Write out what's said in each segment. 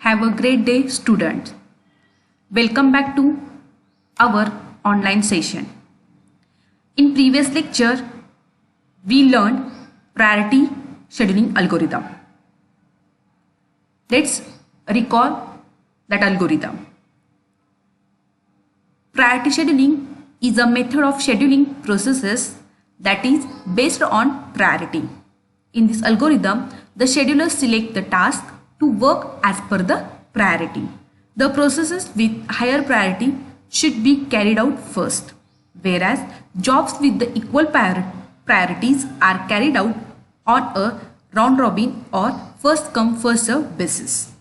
Have a great day, students. Welcome back to our online session. In previous lecture, we learned priority scheduling algorithm. Let's recall that algorithm. Priority scheduling is a method of scheduling processes that is based on priority. In this algorithm, the scheduler selects the task to work as per the priority. The processes with higher priority should be carried out first, whereas jobs with the equal priorities are carried out on a round robin or first come first serve basis.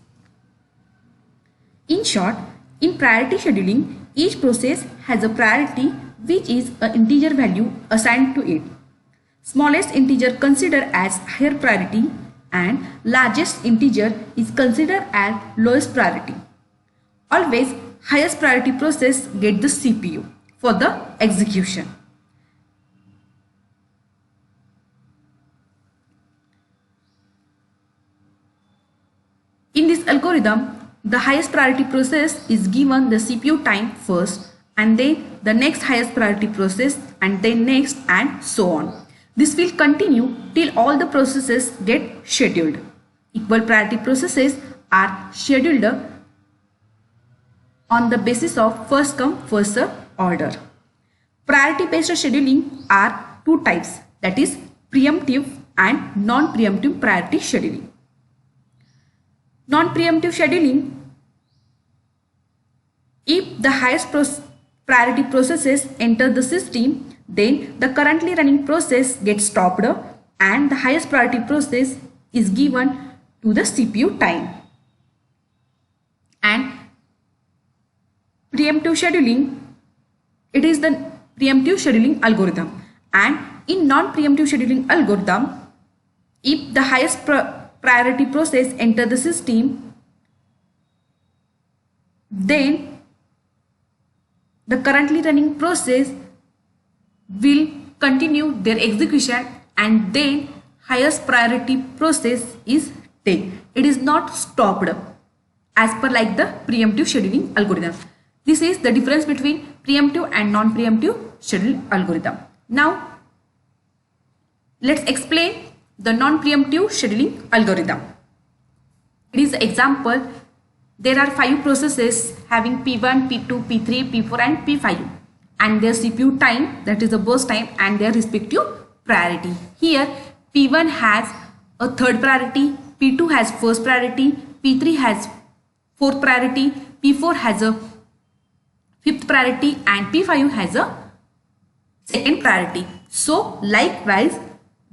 In short, in priority scheduling, each process has a priority which is an integer value assigned to it. Smallest integer considered as higher priority and largest integer is considered as lowest priority. Always highest priority process get the CPU for the execution. In this algorithm, the highest priority process is given the CPU time first and then the next highest priority process and then next and so on. This will continue till all the processes get scheduled. Equal priority processes are scheduled on the basis of first come first serve order. Priority based scheduling are two types, that is preemptive and non-preemptive priority scheduling. Non-preemptive scheduling, if the highest priority processes enter the system, then the currently running process gets stopped and the highest priority process is given to the CPU time. And preemptive scheduling, it is the preemptive scheduling algorithm. And in non-preemptive scheduling algorithm, if the highest priority process enter the system, then the currently running process will continue their execution and then highest priority process is taken. It is not stopped as per like the preemptive scheduling algorithm. This is the difference between preemptive and non-preemptive scheduling algorithm. Now, let's explain the non-preemptive scheduling algorithm. It is an example. There are 5 processes having P1, P2, P3, P4 and P5 and their CPU time, that is the burst time, and their respective priority. Here P1 has a third priority, P2 has first priority, P3 has fourth priority, P4 has a fifth priority and P5 has a second priority. So likewise,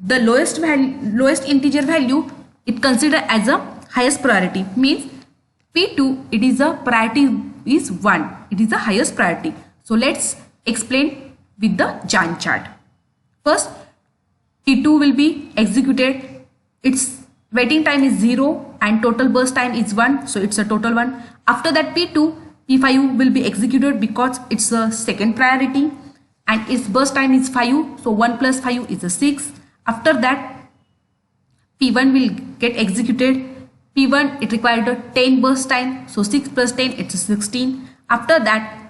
the lowest integer value it considered as a highest priority, means P2 it is a priority is 1, it is the highest priority. So let's explain with the Gantt chart. First, P2 will be executed. Its waiting time is 0 and total burst time is 1. So it's a total 1. After that P2, P5 will be executed because it's a second priority and its burst time is 5. So 1 plus 5 is a 6. After that, P1 will get executed. P1 it required a 10 burst time. So 6 plus 10 it's a 16. After that,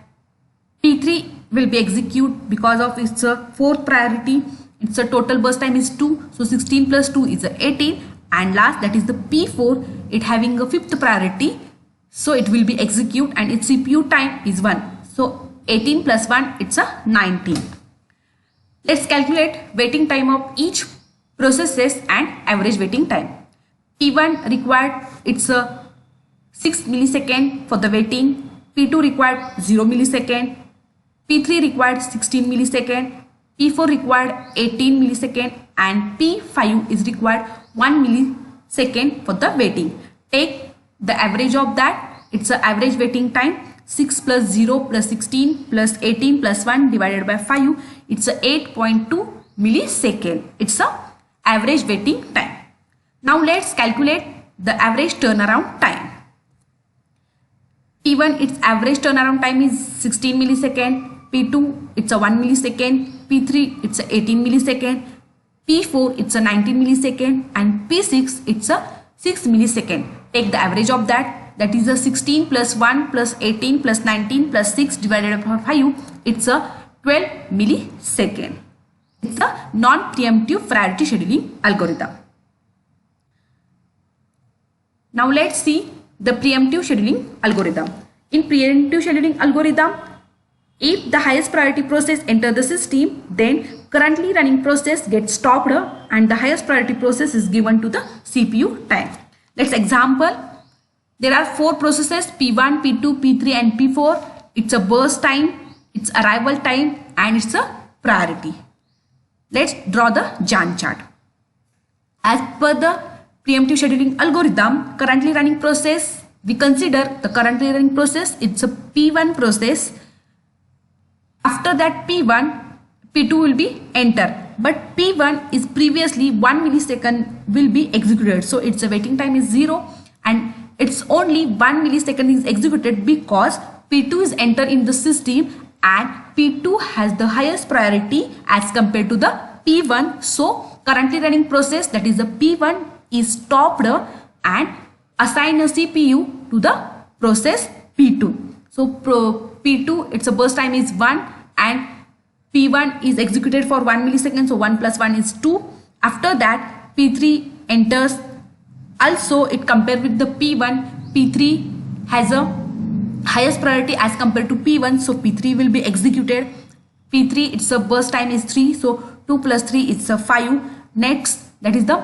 P3 will be executed because of its fourth priority. Its total burst time is 2. So 16 plus 2 is 18. And last, that is the P4, it having a fifth priority. So it will be executed and its CPU time is 1. So 18 plus 1 it's a 19. Let's calculate waiting time of each processes and average waiting time. P1 required it's a 6 millisecond for the waiting. P2 required 0 millisecond. P3 required 16 millisecond, P4 required 18 millisecond and P5 is required 1 millisecond for the waiting. Take the average of that. It's an average waiting time 6 plus 0 plus 16 plus 18 plus 1 divided by 5. It's a 8.2 millisecond. It's a average waiting time. Now let's calculate the average turnaround time. P1 its average turnaround time is 16 millisecond. P2 it's a 1 millisecond, P3 it's a 18 millisecond, P4 it's a 19 millisecond and P6 it's a 6 millisecond. Take the average of that. that is a 16 plus 1 plus 18 plus 19 plus 6 divided by 5. It's a 12 millisecond. It's a non-preemptive priority scheduling algorithm. Now let's see the preemptive scheduling algorithm. In preemptive scheduling algorithm, if the highest priority process enters the system, then currently running process gets stopped and the highest priority process is given to the CPU time. Let's example. There are 4 processes P1, P2, P3 and P4. It's a burst time, it's arrival time and it's a priority. Let's draw the Gantt chart. As per the preemptive scheduling algorithm, currently running process, we consider the currently running process, it's a P1 process. After that P1, P2 will be enter. But P1 is previously 1 millisecond will be executed. So its waiting time is 0 and it's only 1 millisecond is executed because P2 is entered in the system and P2 has the highest priority as compared to the P1. So currently running process, that is the P1, is stopped and assign a CPU to the process P2. So P2, its a burst time is 1 and P1 is executed for 1 millisecond. So 1 plus 1 is 2. After that P3 enters. Also it compared with the P1. P3 has a highest priority as compared to P1. So P3 will be executed. P3, its a burst time is 3. So 2 plus 3 is a 5. Next, that is the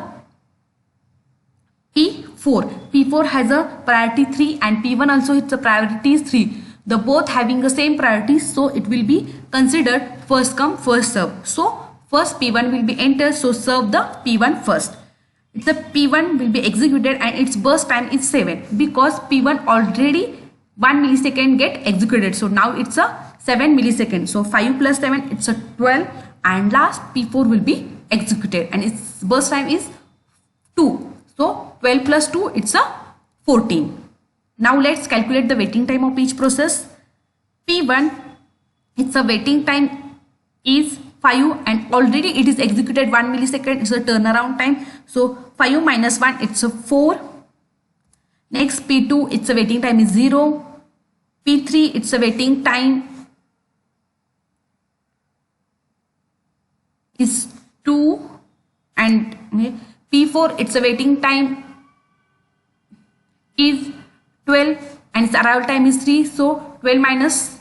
P4. P4 has a priority 3 and P1 also its a priority is 3. The both having the same priority, so it will be considered first come first serve. So first P1 will be entered, so serve the P1 first. It's a P1 will be executed and its burst time is 7 because P1 already 1 millisecond get executed. So now it's a 7 milliseconds. So 5 plus 7, it's a 12 and last P4 will be executed and its burst time is 2. So 12 plus 2, it's a 14. Now let's calculate the waiting time of each process. P1, its a waiting time is 5 and already it is executed 1 millisecond. It's a turnaround time. So 5 minus 1, it's a 4. Next P2, its a waiting time is 0. P3, its a waiting time is 2 and P4, its a waiting time is 12 and its arrival time is 3. So 12 minus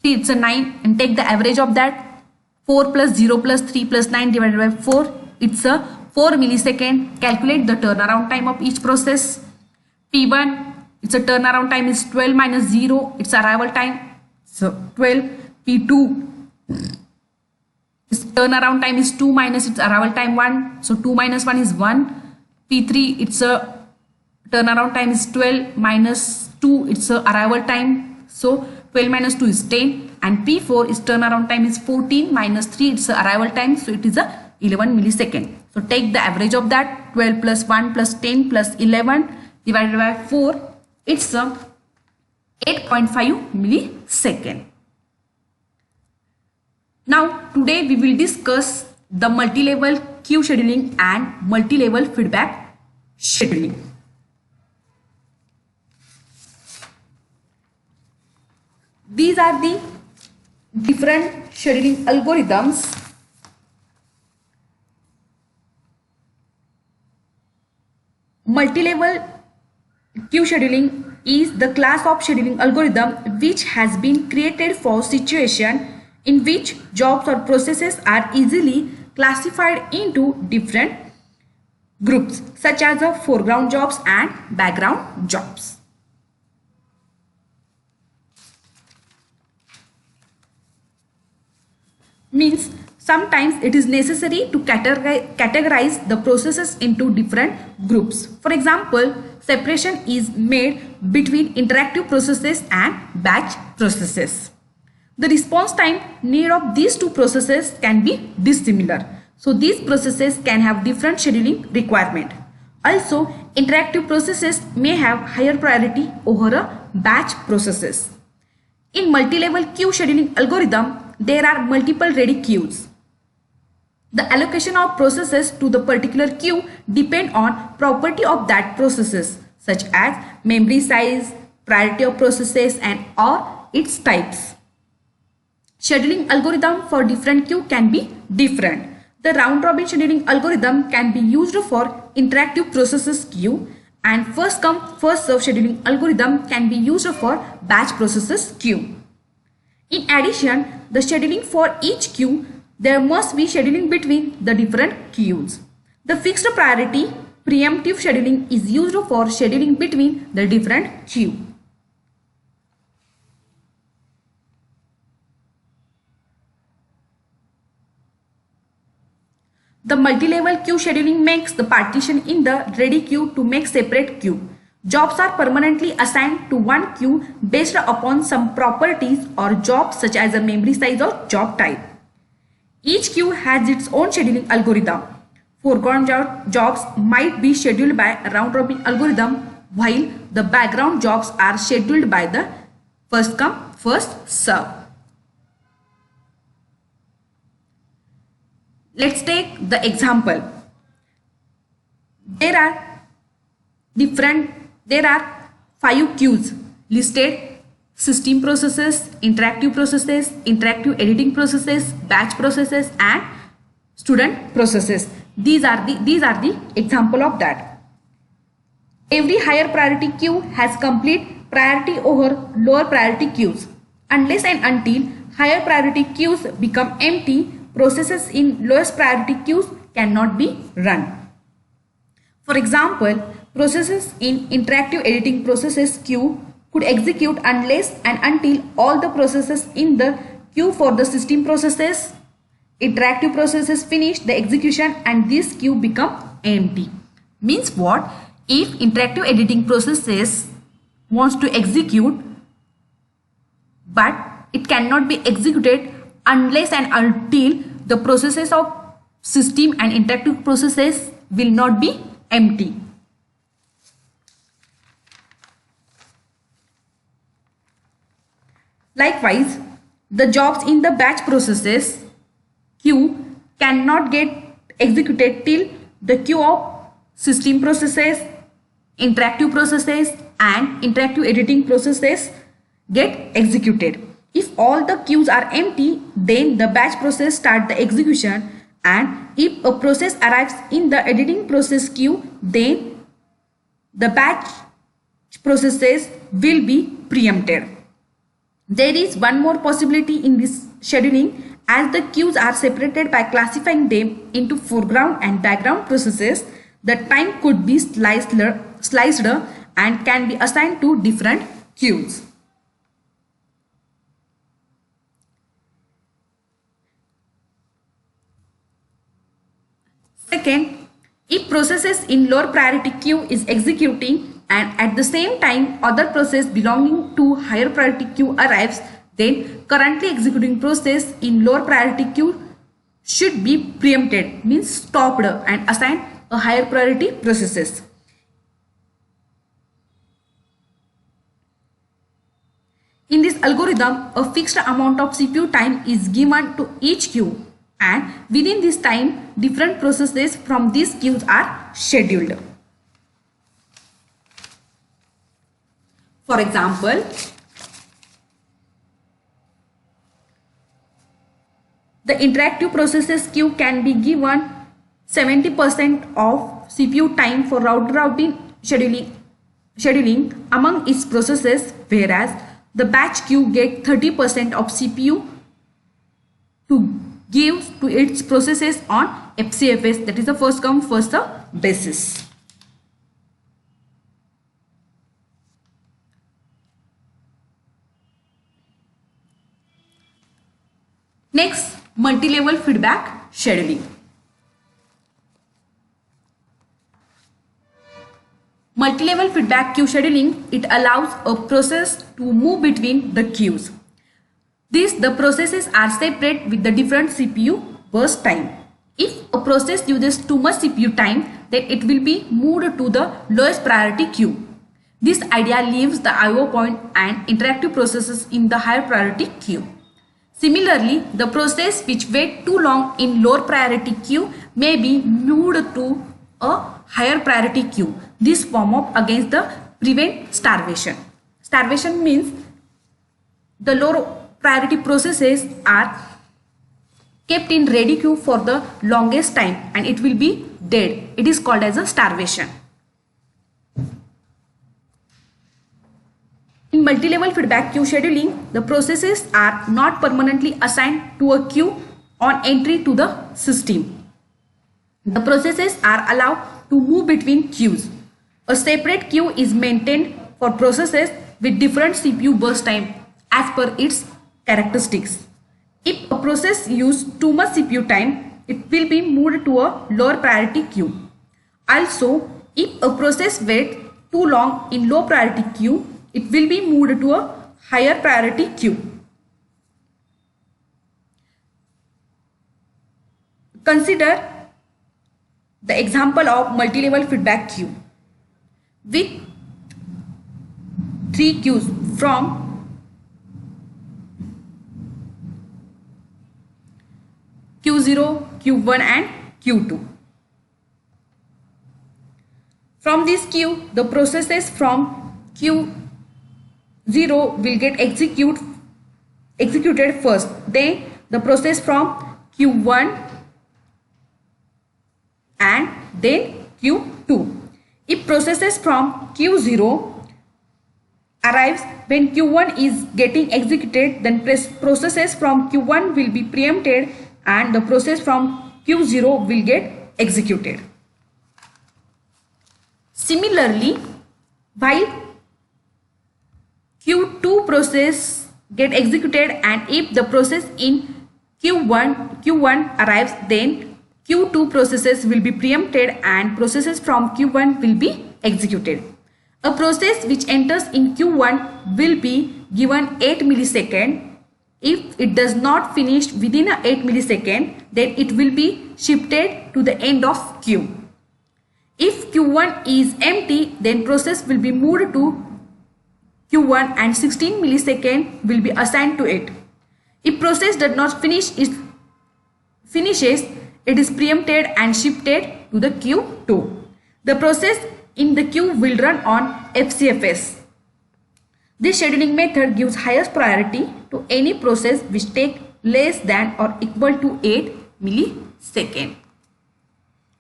3, it's a 9 and take the average of that. 4 plus 0 plus 3 plus 9 divided by 4, it's a 4 millisecond. Calculate the turnaround time of each process. P1, its a turnaround time is 12 minus 0, its arrival time, so 12. P2, its turnaround time is 2 minus its arrival time 1, so 2 minus 1 is 1. P3, its a turnaround time is 12 minus 2, its a arrival time, so 12 minus 2 is 10. And P4 its turnaround time is 14 minus 3, its a arrival time, so it is a 11 millisecond. So take the average of that. 12 plus 1 plus 10 plus 11 divided by 4, it's a 8.5 millisecond. Now today we will discuss the multi-level queue scheduling and multi-level feedback scheduling. These are the different scheduling algorithms. Multi-level queue scheduling is the class of scheduling algorithm which has been created for situation in which jobs or processes are easily classified into different groups such as the foreground jobs and background jobs. Means sometimes it is necessary to categorize the processes into different groups. For example, separation is made between interactive processes and batch processes. The response time need of these two processes can be dissimilar. So these processes can have different scheduling requirement. Also, interactive processes may have higher priority over a batch processes. In multi-level queue scheduling algorithm, there are multiple ready queues. The allocation of processes to the particular queue depend on property of that processes such as memory size, priority of processes, and or its types. Scheduling algorithm for different queue can be different. The round robin scheduling algorithm can be used for interactive processes queue, and first come first serve scheduling algorithm can be used for batch processes queue. In addition, the scheduling for each queue, there must be scheduling between the different queues. The fixed priority preemptive scheduling is used for scheduling between the different queue. The multi-level queue scheduling makes the partition in the ready queue to make separate queue. Jobs are permanently assigned to one queue based upon some properties or jobs such as a memory size or job type. Each queue has its own scheduling algorithm. Foreground jobs might be scheduled by a round-robin algorithm, while the background jobs are scheduled by the first come, first serve. Let's take the example. There are 5 queues listed: system processes, interactive processes, interactive editing processes, batch processes, and student processes. These are the example of that. Every higher priority queue has complete priority over lower priority queues. Unless and until higher priority queues become empty, processes in lowest priority queues cannot be run. For example, processes in interactive editing processes queue could execute unless and until all the processes in the queue for the system processes, interactive processes finish the execution and this queue become empty. Means what? If interactive editing processes wants to execute, but it cannot be executed unless and until the processes of system and interactive processes will not be empty. Likewise, the jobs in the batch processes queue cannot get executed till the queue of system processes, interactive processes, and interactive editing processes get executed. If all the queues are empty, then the batch process start the execution, and if a process arrives in the editing process queue, then the batch processes will be preempted. There is one more possibility in this scheduling, as the queues are separated by classifying them into foreground and background processes. The time could be sliced and can be assigned to different queues. Second, if processes in lower priority queue is executing and at the same time other process belonging to higher priority queue arrives, then currently executing process in lower priority queue should be preempted, means stopped, and assigned a higher priority processes. In this algorithm, a fixed amount of CPU time is given to each queue, and within this time different processes from these queues are scheduled. For example, the interactive processes queue can be given 70% of CPU time for round-robin scheduling among its processes, whereas the batch queue gets 30% of CPU to give to its processes on FCFS, that is the first come first serve basis. Next, multi-level feedback scheduling. Multi-level feedback queue scheduling, it allows a process to move between the queues. The processes are separate with the different CPU burst time. If a process uses too much CPU time, then it will be moved to the lowest priority queue. This idea leaves the IO point and interactive processes in the higher priority queue. Similarly, the process which wait too long in lower priority queue may be moved to a higher priority queue. This form up against the prevent starvation. Starvation means the low priority processes are kept in ready queue for the longest time and it will be dead. It is called as a starvation. In multi-level feedback queue scheduling, the processes are not permanently assigned to a queue on entry to the system. The processes are allowed to move between queues. A separate queue is maintained for processes with different CPU burst time as per its characteristics. If a process uses too much CPU time, it will be moved to a lower priority queue. Also, if a process waits too long in low priority queue, it will be moved to a higher priority queue. Consider the example of multi-level feedback queue with 3 queues from Q0, Q1 and Q2. From this queue, the processes from Q0 will get executed first. Then the process from Q1 and then Q2. If processes from Q0 arrives when Q1 is getting executed, then processes from Q1 will be preempted and the process from Q0 will get executed. Similarly, while Q2 process get executed and if the process in Q1 arrives, then Q2 processes will be preempted and processes from Q1 will be executed. A process which enters in Q1 will be given 8 milliseconds. If it does not finish within 8 milliseconds, then it will be shifted to the end of queue. If Q1 is empty, then process will be moved to Q1 and 16 milliseconds will be assigned to it. If process does not finishes, it is preempted and shifted to the Q2. The process in the queue will run on FCFS. This scheduling method gives highest priority to any process which takes less than or equal to 8 milliseconds.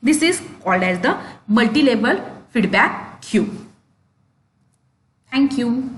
This is called as the multi-level feedback queue. Thank you.